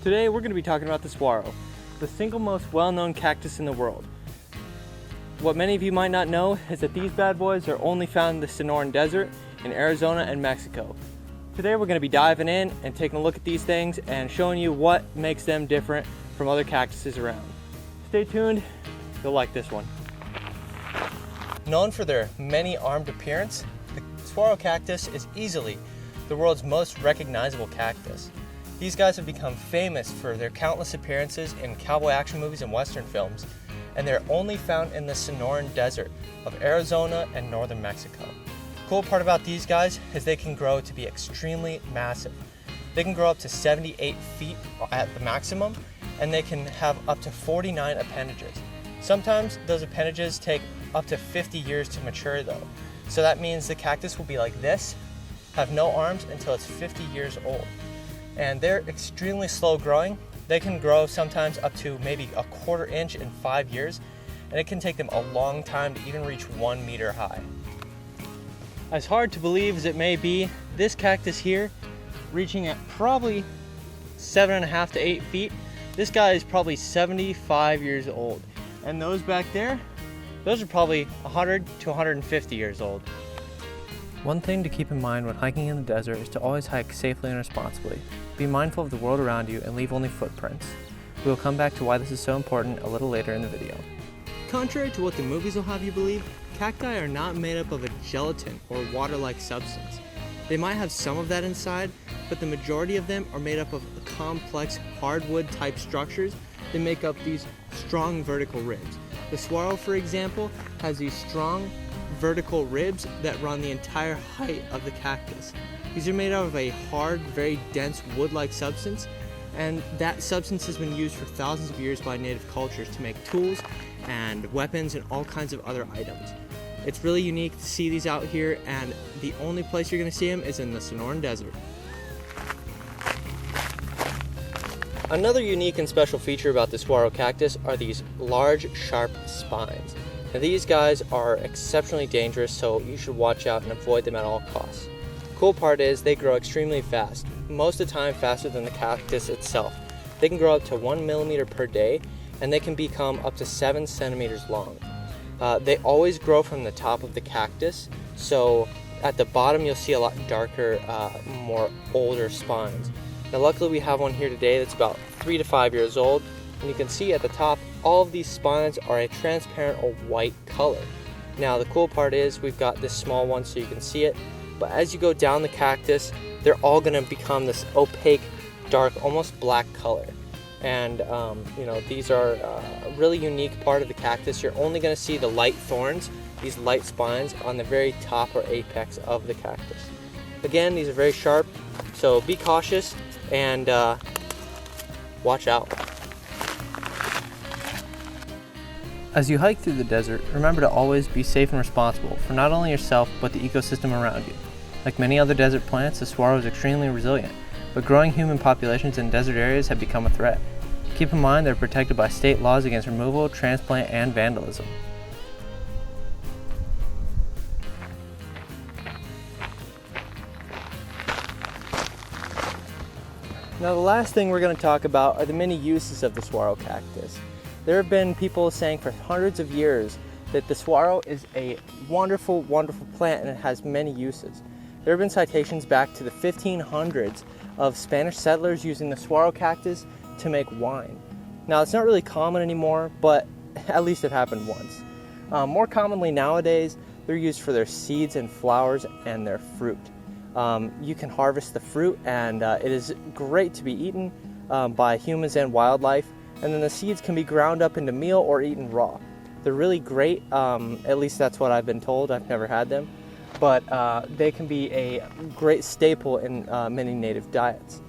Today we're going to be talking about the saguaro, the single most well-known cactus in the world. What many of you might not know is that these bad boys are only found in the Sonoran Desert in Arizona and Mexico. Today we're going to be diving in and taking a look at these things and showing you what makes them different from other cactuses around. Stay tuned, you'll like this one. Known for their many armed appearance, the saguaro cactus is easily the world's most recognizable cactus. These guys have become famous for their countless appearances in cowboy action movies and western films, and they're only found in the Sonoran Desert of Arizona and northern Mexico. The cool part about these guys is they can grow to be extremely massive. They can grow up to 78 feet at the maximum, and they can have up to 49 appendages. Sometimes those appendages take up to 50 years to mature though. So that means the cactus will be like this, have no arms until it's 50 years old. And they're extremely slow growing. They can grow sometimes up to maybe a quarter inch in 5 years, and it can take them a long time to even reach 1 meter high. As hard to believe as it may be, this cactus here, reaching at probably 7.5 to 8 feet, this guy is probably 75 years old. And those back there, those are probably 100 to 150 years old. One thing to keep in mind when hiking in the desert is to always hike safely and responsibly. Be mindful of the world around you and leave only footprints. We will come back to why this is so important a little later in the video. Contrary to what the movies will have you believe, cacti are not made up of a gelatin or water-like substance. They might have some of that inside, but the majority of them are made up of complex hardwood type structures that make up these strong vertical ribs. The saguaro, for example, has these strong vertical ribs that run the entire height of the cactus. These are made out of a hard, very dense wood-like substance, and that substance has been used for thousands of years by native cultures to make tools and weapons and all kinds of other items. It's really unique to see these out here, and the only place you're going to see them is in the Sonoran Desert. Another unique and special feature about the saguaro cactus are these large, sharp spines. Now these guys are exceptionally dangerous, so you should watch out and avoid them at all costs. The cool part is they grow extremely fast, most of the time faster than the cactus itself. They can grow up to 1 millimeter per day, and they can become up to 7 centimeters long. They always grow from the top of the cactus, so at the bottom you'll see a lot darker, more older spines. Now luckily we have one here today that's about 3 to 5 years old, and you can see at the top all of these spines are a transparent or white color. Now the cool part is we've got this small one so you can see it, but as you go down the cactus they're all going to become this opaque, dark, almost black color. And these are a really unique part of the cactus. You're only going to see the light thorns, these light spines, on the very top or apex of the cactus. Again, these are very sharp, so be cautious and watch out. As you hike through the desert, remember to always be safe and responsible for not only yourself but the ecosystem around you. Like many other desert plants, the saguaro is extremely resilient, but growing human populations in desert areas have become a threat. Keep in mind they're protected by state laws against removal, transplant, and vandalism. Now the last thing we're going to talk about are the many uses of the saguaro cactus. There have been people saying for hundreds of years that the saguaro is a wonderful, wonderful plant and it has many uses. There have been citations back to the 1500s of Spanish settlers using the saguaro cactus to make wine. Now it's not really common anymore, but at least it happened once. More commonly nowadays, they're used for their seeds and flowers and their fruit. You can harvest the fruit, and it is great to be eaten by humans and wildlife, and then the seeds can be ground up into meal or eaten raw. They're really great, at least that's what I've been told. I've never had them, but they can be a great staple in many native diets.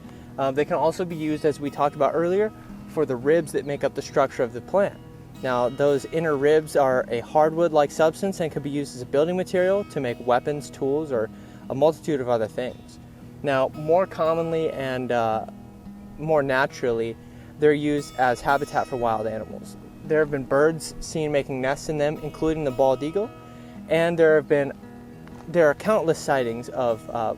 They can also be used, as we talked about earlier, for the ribs that make up the structure of the plant. Now those inner ribs are a hardwood-like substance and can be used as a building material to make weapons, tools, or a multitude of other things. Now more commonly and more naturally, they're used as habitat for wild animals. There have been birds seen making nests in them, including the bald eagle, and there are countless sightings of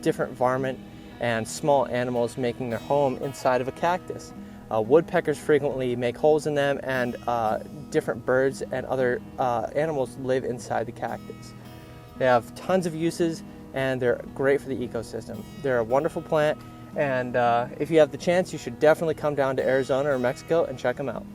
different varmint and small animals making their home inside of a cactus. Woodpeckers frequently make holes in them, and different birds and other animals live inside the cactus. They have tons of uses, and they're great for the ecosystem. They're a wonderful plant, and if you have the chance, you should definitely come down to Arizona or Mexico and check them out.